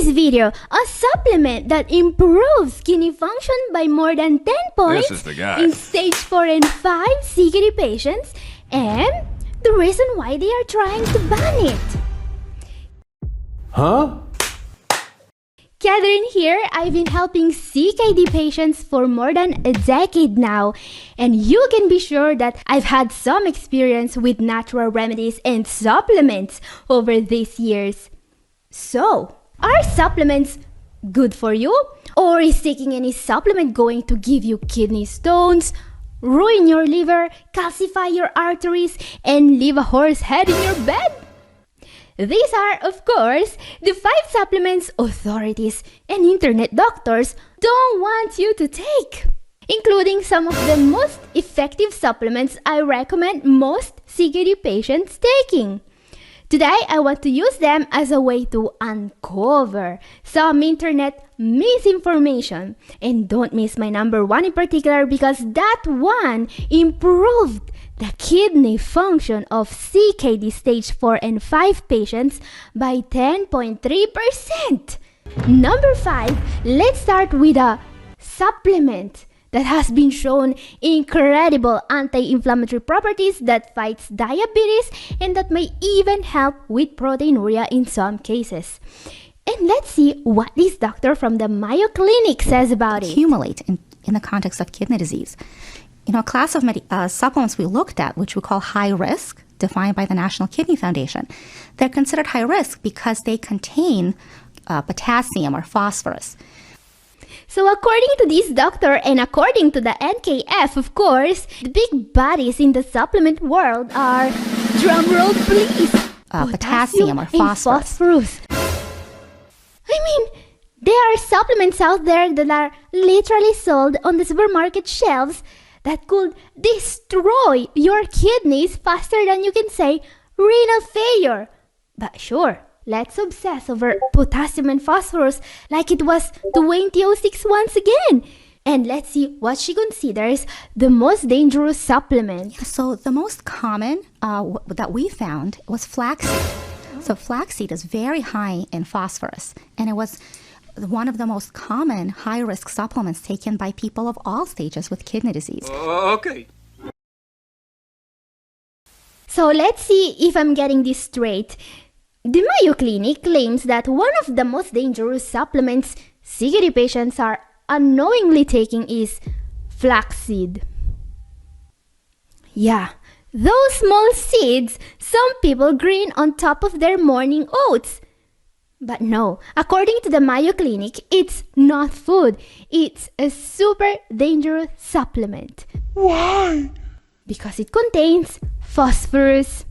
this video a supplement that improves kidney function by more than 10 points This is the guy. in stage 4 and 5 CKD patients, and the reason why they are trying to ban it. Huh? Catherine here. I've been helping CKD patients for more than a decade now, and you can be sure that I've had some experience with natural remedies and supplements over these years. So, are supplements good for you? Or is taking any supplement going to give you kidney stones, ruin your liver, calcify your arteries, and leave a horse head in your bed? These are, of course, the 5 supplements authorities and internet doctors don't want you to take, including some of the most effective supplements I recommend most CKD patients taking. Today, I want to use them as a way to uncover some internet misinformation. And don't miss my number 1 in particular, because that one improved the kidney function of CKD stage 4 and 5 patients by 10.3%. Number 5, let's start with a supplement that has been shown incredible anti-inflammatory properties that fights diabetes and that may even help with proteinuria in some cases. And let's see what this doctor from the Mayo Clinic says about it. Accumulate in the context of kidney disease. A class of supplements we looked at, which we call high risk, defined by the National Kidney Foundation, they're considered high risk because they contain potassium or phosphorus. So according to this doctor and according to the NKF, of course, the big baddies in the supplement world are, drumroll please, potassium or phosphorus. I mean, there are supplements out there that are literally sold on the supermarket shelves that could destroy your kidneys faster than you can say renal failure. But sure, let's obsess over potassium and phosphorus like it was 2006 once again. And let's see what she considers the most dangerous supplement. So the most common that we found was flaxseed. So flaxseed is very high in phosphorus, and it was one of the most common high-risk supplements taken by people of all stages with kidney disease. Okay. So let's see if I'm getting this straight. The Mayo Clinic claims that one of the most dangerous supplements CKD patients are unknowingly taking is flaxseed. Yeah, those small seeds some people grin on top of their morning oats. But no, according to the Mayo Clinic, it's not food. It's a super dangerous supplement. Why? Because it contains phosphorus.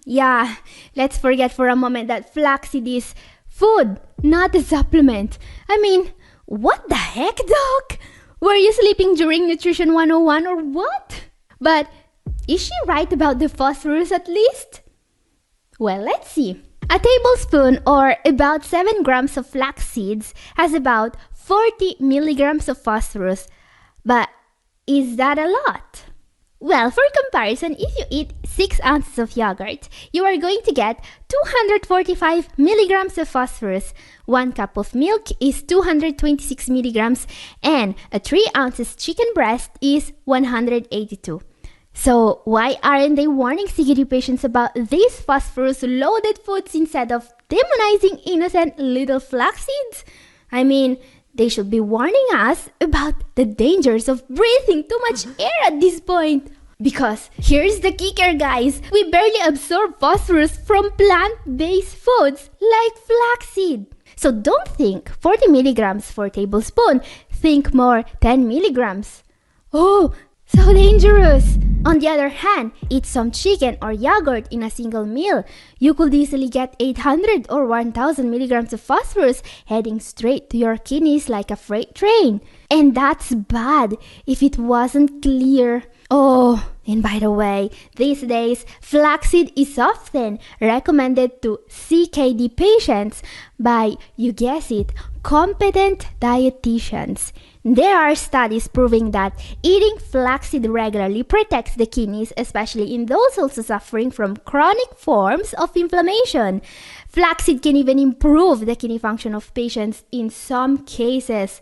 Yeah, let's forget for a moment that flaxseed is food, not a supplement. I mean, what the heck, Doc? Were you sleeping during Nutrition 101 or what? But is she right about the phosphorus at least? Well, let's see. A tablespoon, or about 7 grams of flax seeds, has about 40 milligrams of phosphorus. But is that a lot? Well, for comparison, if you eat 6 ounces of yogurt, you are going to get 245 milligrams of phosphorus. 1 cup of milk is 226 milligrams, and a 3 ounces chicken breast is 182. So why aren't they warning CKD patients about these phosphorus-loaded foods instead of demonizing innocent little flax seeds? I mean, they should be warning us about the dangers of breathing too much air at this point. Because here's the kicker, guys. We barely absorb phosphorus from plant-based foods like flaxseed. So don't think 40 milligrams for a tablespoon. Think more 10 milligrams. Oh, so dangerous! On the other hand, eat some chicken or yogurt in a single meal. You could easily get 800 or 1000 milligrams of phosphorus heading straight to your kidneys like a freight train. And that's bad if it wasn't clear. Oh, and by the way, these days, flaxseed is often recommended to CKD patients by, you guess it, competent dietitians. There are studies proving that eating flaxseed regularly protects the kidneys, especially in those also suffering from chronic forms of inflammation. Flaxseed can even improve the kidney function of patients in some cases.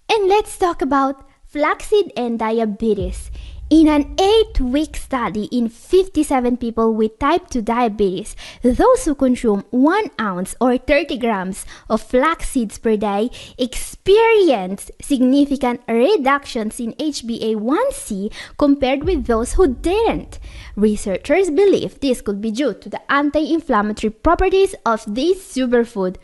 And let's talk about flaxseed and diabetes. In an 8-week study in 57 people with type 2 diabetes, those who consume 1 ounce or 30 grams of flax seeds per day experienced significant reductions in HbA1c compared with those who didn't. Researchers believe this could be due to the anti-inflammatory properties of this superfood.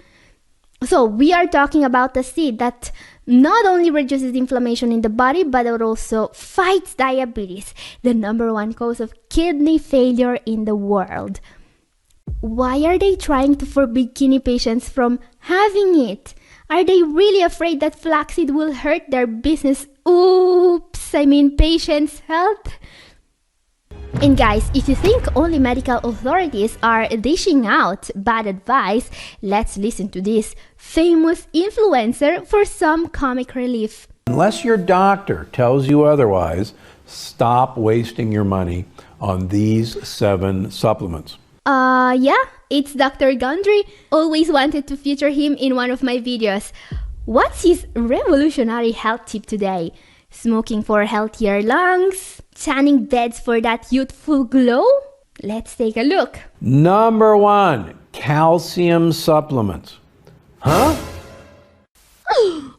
So we are talking about a seed that not only reduces inflammation in the body, but it also fights diabetes, the #1 cause of kidney failure in the world. Why are they trying to forbid kidney patients from having it? Are they really afraid that flaxseed will hurt their business? Oops, I mean patients' health? And guys, if you think only medical authorities are dishing out bad advice, let's listen to this famous influencer for some comic relief. Unless your doctor tells you otherwise, stop wasting your money on these 7 supplements. Yeah, it's Dr. Gundry. Always wanted to feature him in one of my videos. What's his revolutionary health tip today? Smoking for healthier lungs? Tanning beds for that youthful glow? Let's take a look. #1, calcium supplements. Huh?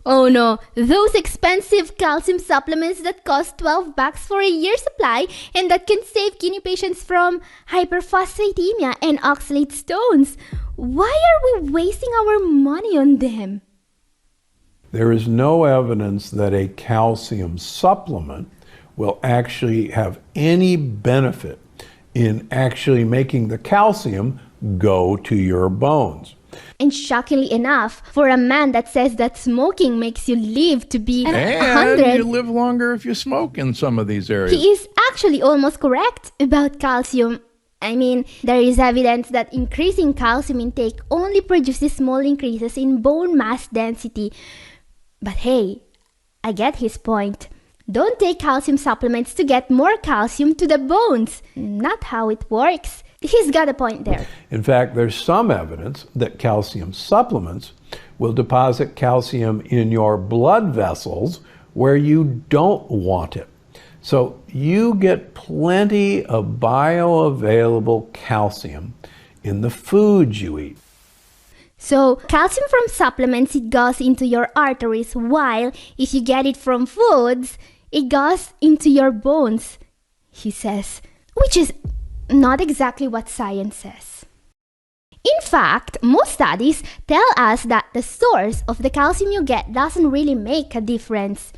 Oh no, those expensive calcium supplements that cost $12 for a year supply and that can save kidney patients from hyperphosphatemia and oxalate stones. Why are we wasting our money on them? There is no evidence that a calcium supplement will actually have any benefit in actually making the calcium go to your bones. And shockingly enough, for a man that says that smoking makes you live to be 100, and you live longer if you smoke in some of these areas. he is actually almost correct about calcium. I mean, there is evidence that increasing calcium intake only produces small increases in bone mass density. But hey, I get his point. Don't take calcium supplements to get more calcium to the bones. Not how it works. He's got a point there. In fact, there's some evidence that calcium supplements will deposit calcium in your blood vessels where you don't want it. So you get plenty of bioavailable calcium in the foods you eat. So, calcium from supplements, it goes into your arteries, while if you get it from foods, it goes into your bones, he says, which is not exactly what science says. In fact, most studies tell us that the source of the calcium you get doesn't really make a difference.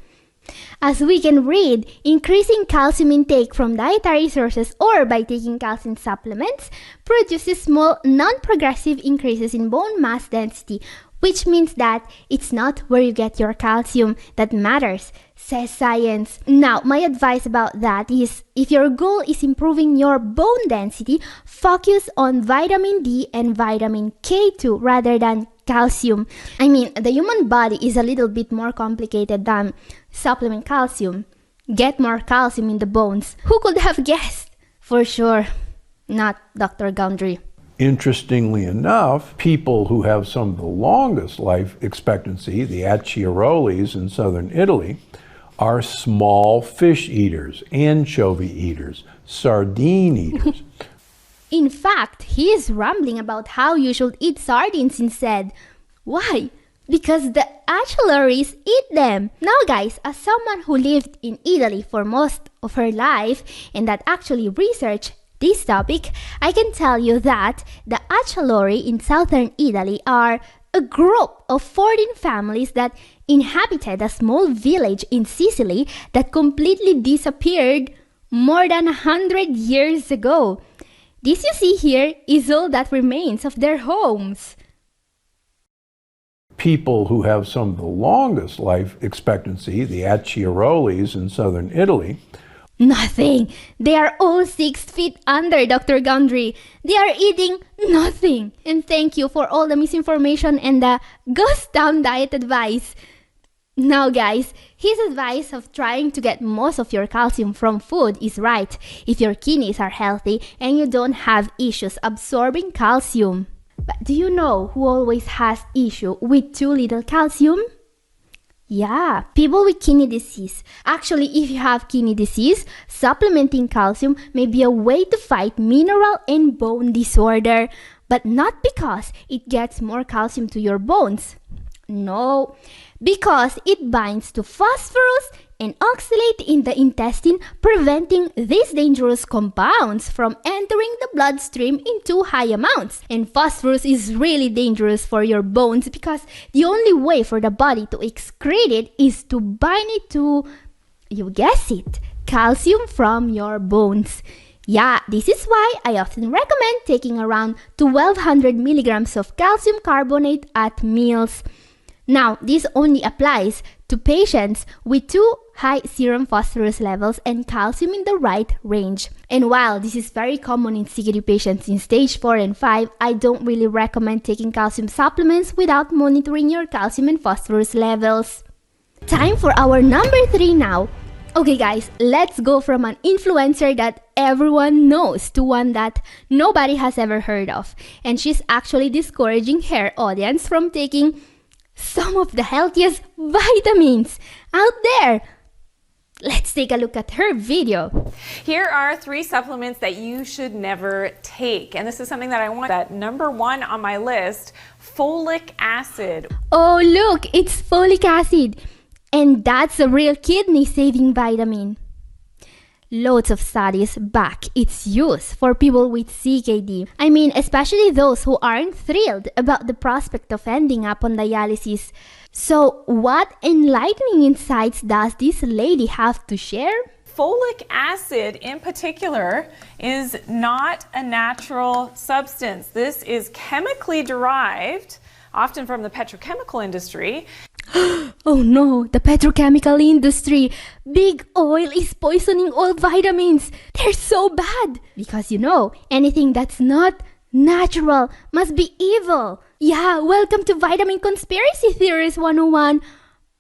As we can read, increasing calcium intake from dietary sources or by taking calcium supplements produces small non-progressive increases in bone mass density, which means that it's not where you get your calcium that matters, says science. Now, my advice about that is, if your goal is improving your bone density, focus on vitamin D and vitamin K2 rather than calcium. I mean, the human body is a little bit more complicated than supplement calcium. Get more calcium in the bones. Who could have guessed? For sure, not Dr. Gundry. Interestingly enough, people who have some of the longest life expectancy, the Acciarolis in southern Italy, are small fish eaters, anchovy eaters, sardine eaters. In fact, he is rambling about how you should eat sardines instead. Why? Because the Acciarolis eat them. Now guys, as someone who lived in Italy for most of her life and that actually researched this topic, I can tell you that the Acciaroli in southern Italy are a group of 14 families that inhabited a small village in Sicily that completely disappeared more than 100 years ago. This you see here is all that remains of their homes. People who have some of the longest life expectancy, the Acciarolis in southern Italy, Nothing. They are all 6 feet under, Dr. Gundry. They are eating nothing. And thank you for all the misinformation and the ghost town diet advice. Now guys, his advice of trying to get most of your calcium from food is right if your kidneys are healthy and you don't have issues absorbing calcium. But do you know who always has issue with too little calcium? Yeah, people with kidney disease. Actually, if you have kidney disease, supplementing calcium may be a way to fight mineral and bone disorder, but not because it gets more calcium to your bones. No, because it binds to phosphorus and oxalate in the intestine, preventing these dangerous compounds from entering the bloodstream in too high amounts. And phosphorus is really dangerous for your bones because the only way for the body to excrete it is to bind it to, you guess it, calcium from your bones. Yeah, this is why I often recommend taking around 1200 milligrams of calcium carbonate at meals. Now, this only applies to patients with too high serum phosphorus levels and calcium in the right range. And while this is very common in CKD patients in stage 4 and 5, I don't really recommend taking calcium supplements without monitoring your calcium and phosphorus levels. Time for our number 3 now. Okay guys, let's go from an influencer that everyone knows to one that nobody has ever heard of. And she's actually discouraging her audience from taking some of the healthiest vitamins out there. Let's take a look at her video. Here are 3 supplements that you should never take. And this is something that I want at number 1 on my list, folic acid. Oh look, it's folic acid. And that's a real kidney saving vitamin. Loads of studies back its use for people with CKD. I mean, especially those who aren't thrilled about the prospect of ending up on dialysis. So, what enlightening insights does this lady have to share? Folic acid in particular is not a natural substance. This is chemically derived, often from the petrochemical industry. Oh no, the petrochemical industry. Big oil is poisoning all vitamins. They're so bad. Because you know, anything that's not natural must be evil. Yeah, welcome to Vitamin Conspiracy Theories 101.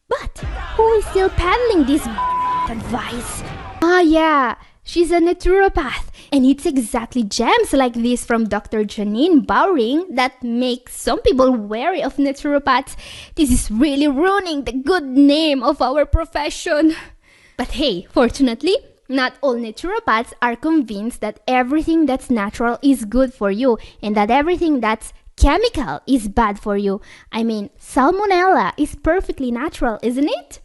But who is still peddling this advice? Ah yeah, she's a naturopath. And it's exactly gems like this from Dr. Janine Bowring that make some people wary of naturopaths. This is really ruining the good name of our profession. But hey, fortunately, not all naturopaths are convinced that everything that's natural is good for you and that everything that's chemical is bad for you. I mean, salmonella is perfectly natural, isn't it?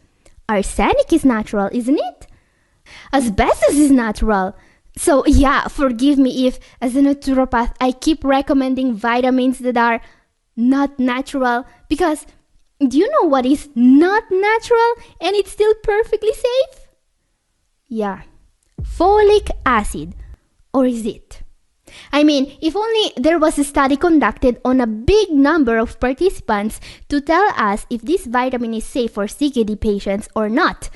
Arsenic is natural, isn't it? Asbestos is natural. So yeah, forgive me if, as a naturopath, I keep recommending vitamins that are not natural because do you know what is not natural and it's still perfectly safe? Yeah, folic acid. Or is it? I mean, if only there was a study conducted on a big number of participants to tell us if this vitamin is safe for CKD patients or not.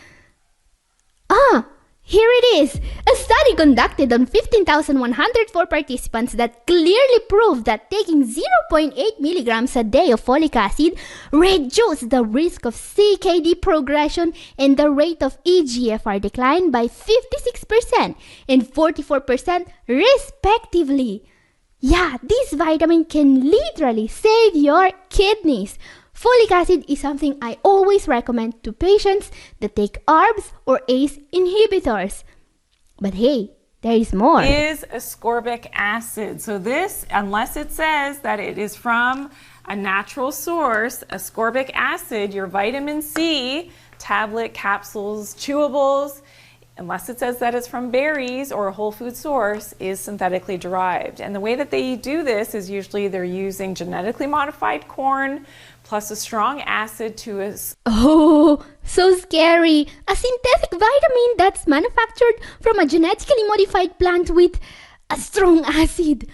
Here it is, a study conducted on 15,104 participants that clearly proved that taking 0.8 milligrams a day of folic acid reduced the risk of CKD progression and the rate of eGFR decline by 56% and 44% respectively. Yeah, this vitamin can literally save your kidneys. Folic acid is something I always recommend to patients that take ARBs or ACE inhibitors. But hey, there is more. Is ascorbic acid. So this, unless it says that it is from a natural source, ascorbic acid, your vitamin C, tablet, capsules, chewables, unless it says that it's from berries or a whole food source, is synthetically derived. And the way that they do this is usually they're using genetically modified corn plus a strong acid to Oh, so scary. A synthetic vitamin that's manufactured from a genetically modified plant with a strong acid.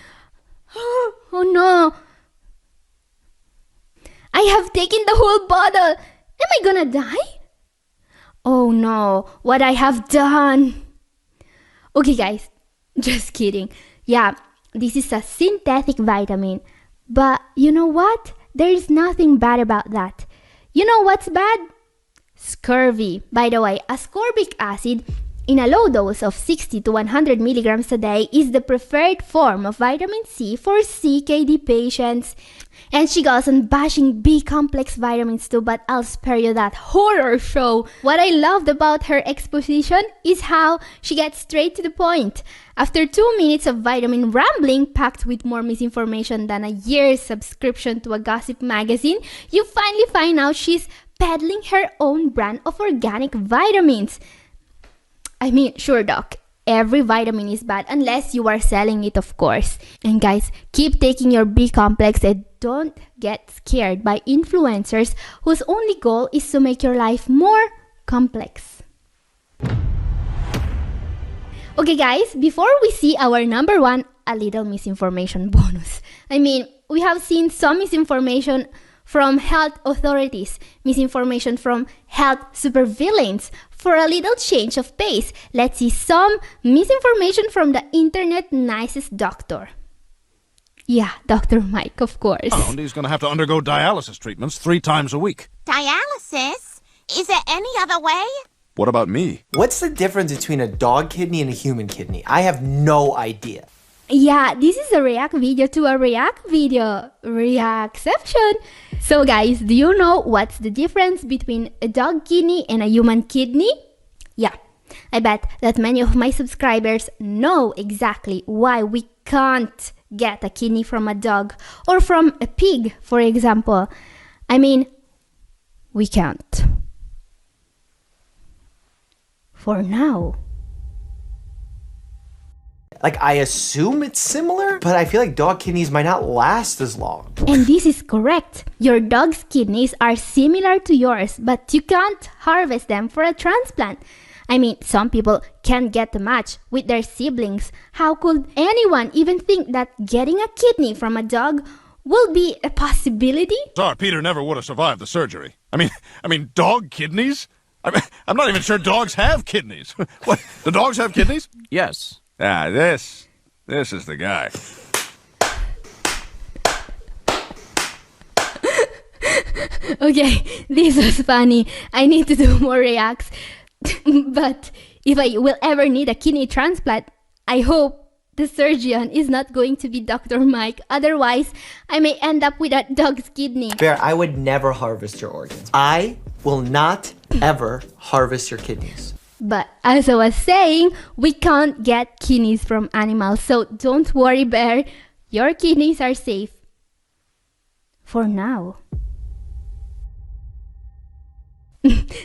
Oh no. I have taken the whole bottle. Am I gonna die? Oh no, what I have done. Okay guys, just kidding. Yeah, this is a synthetic vitamin. But you know what? There is nothing bad about that. You know what's bad? Scurvy. By the way, ascorbic acid in a low dose of 60 to 100 milligrams a day is the preferred form of vitamin C for CKD patients. And she goes on bashing B-complex vitamins too, but I'll spare you that horror show. What I loved about her exposition is how she gets straight to the point. After 2 minutes of vitamin rambling packed with more misinformation than a year's subscription to a gossip magazine, you finally find out she's peddling her own brand of organic vitamins. I mean, sure, doc, every vitamin is bad unless you are selling it, of course. And guys, keep taking your B-complex and don't get scared by influencers whose only goal is to make your life more complex. Okay guys, before we see our number one, a little misinformation bonus. I mean, we have seen some misinformation from health authorities, misinformation from health supervillains. For a little change of pace, let's see some misinformation from the internet nicest doctor. Yeah, Dr. Mike, of course. And he's going to have to undergo dialysis treatments 3 times a week. Dialysis? Is there any other way? What about me? What's the difference between a dog kidney and a human kidney? I have no idea. Yeah, this is a react video to a react video. Reactception. So guys, do you know what's the difference between a dog kidney and a human kidney? Yeah, I bet that many of my subscribers know exactly why we can't get a kidney from a dog or from a pig, for example. I mean, we can't. For now. Like, I assume it's similar, but I feel like dog kidneys might not last as long. And this is correct. Your dog's kidneys are similar to yours, but you can't harvest them for a transplant. I mean, some people can't get a match with their siblings. How could anyone even think that getting a kidney from a dog will be a possibility? Sorry, Peter never would have survived the surgery. I mean, dog kidneys? I'm not even sure dogs have kidneys. What? Do dogs have kidneys? Yes. Ah, this is the guy. Okay, this was funny. I need to do more reacts. But if I will ever need a kidney transplant, I hope the surgeon is not going to be Dr. Mike. Otherwise, I may end up with a dog's kidney. Bear, I would never harvest your organs. I will not ever harvest your kidneys. But as I was saying, we can't get kidneys from animals. So don't worry, Bear. Your kidneys are safe. For now.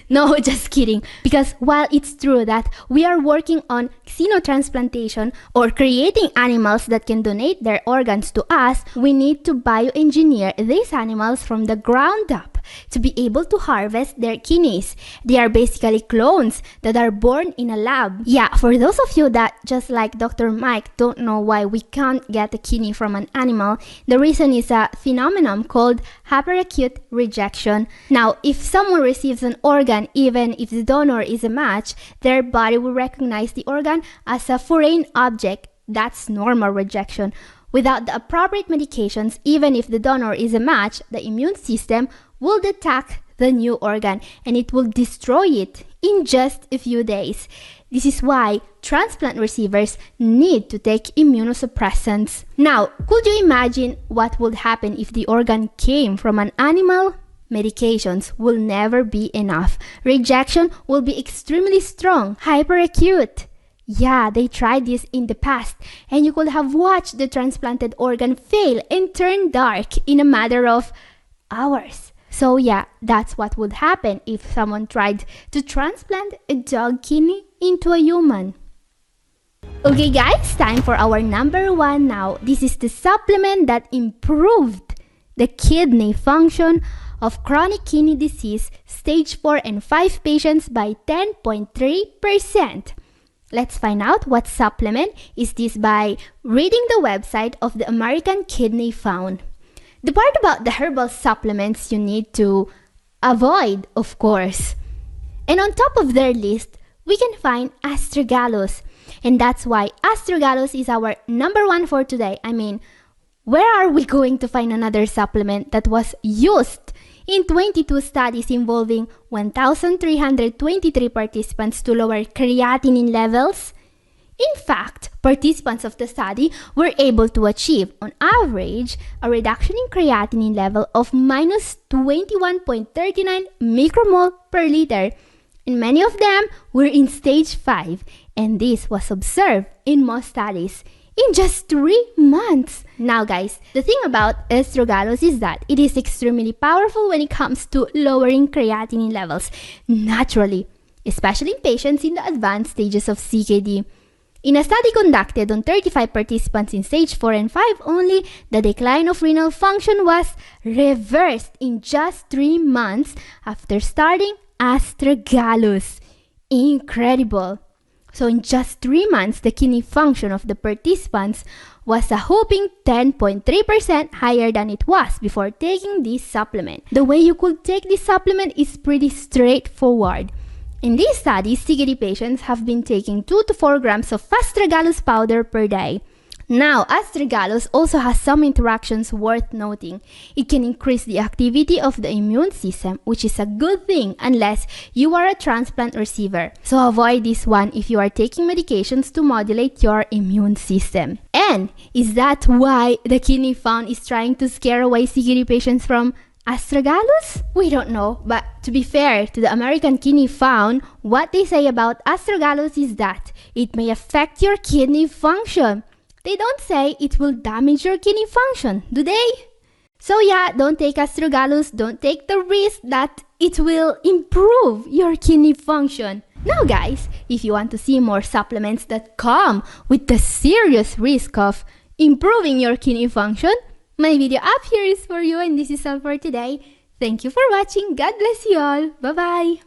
No, just kidding. Because while it's true that we are working on xenotransplantation or creating animals that can donate their organs to us, we need to bioengineer these animals from the ground up to be able to harvest their kidneys. They are basically clones that are born in a lab. Yeah, for those of you that, just like Dr. Mike, don't know why we can't get a kidney from an animal, the reason is a phenomenon called hyperacute rejection. Now, if someone receives an organ, even if the donor is a match, their body will recognize the organ as a foreign object. That's normal rejection. Without the appropriate medications, even if the donor is a match, the immune system will detect the new organ and it will destroy it in just a few days. This is why transplant receivers need to take immunosuppressants. Now, could you imagine what would happen if the organ came from an animal? Medications will never be enough. Rejection will be extremely strong, hyperacute. Yeah, they tried this in the past, and you could have watched the transplanted organ fail and turn dark in a matter of hours. So yeah, that's what would happen if someone tried to transplant a dog kidney into a human. Okay guys, time for our number one now. This is the supplement that improved the kidney function of chronic kidney disease stage 4 and 5 patients by 10.3%. Let's find out what supplement is this by reading the website of the American Kidney Fund. The part about the herbal supplements you need to avoid, of course. And on top of their list, we can find astragalus. And that's why astragalus is our number one for today. I mean, where are we going to find another supplement that was used in 22 studies involving 1,323 participants to lower creatinine levels. In fact, participants of the study were able to achieve, on average, a reduction in creatinine level of minus 21.39 micromole per liter, and many of them were in stage 5, and this was observed in most studies in just 3 months. Now guys, the thing about astragalus is that it is extremely powerful when it comes to lowering creatinine levels naturally, especially in patients in the advanced stages of CKD. In a study conducted on 35 participants in stage 4 and 5 only, the decline of renal function was reversed in just 3 months after starting astragalus. Incredible! So in just 3 months, the kidney function of the participants was a whopping 10.3% higher than it was before taking this supplement. The way you could take this supplement is pretty straightforward. In this study, CKD patients have been taking 2 to 4 grams of astragalus powder per day. Now, astragalus also has some interactions worth noting. It can increase the activity of the immune system, which is a good thing unless you are a transplant receiver. So avoid this one if you are taking medications to modulate your immune system. And is that why the Kidney Fund is trying to scare away CKD patients from astragalus? We don't know, but to be fair to the American Kidney Fund, what they say about astragalus is that it may affect your kidney function. They don't say it will damage your kidney function, do they? So yeah, don't take astragalus, don't take the risk that it will improve your kidney function. Now guys, if you want to see more supplements that come with the serious risk of improving your kidney function, my video up here is for you, and this is all for today. Thank you for watching. God bless you all. Bye-bye.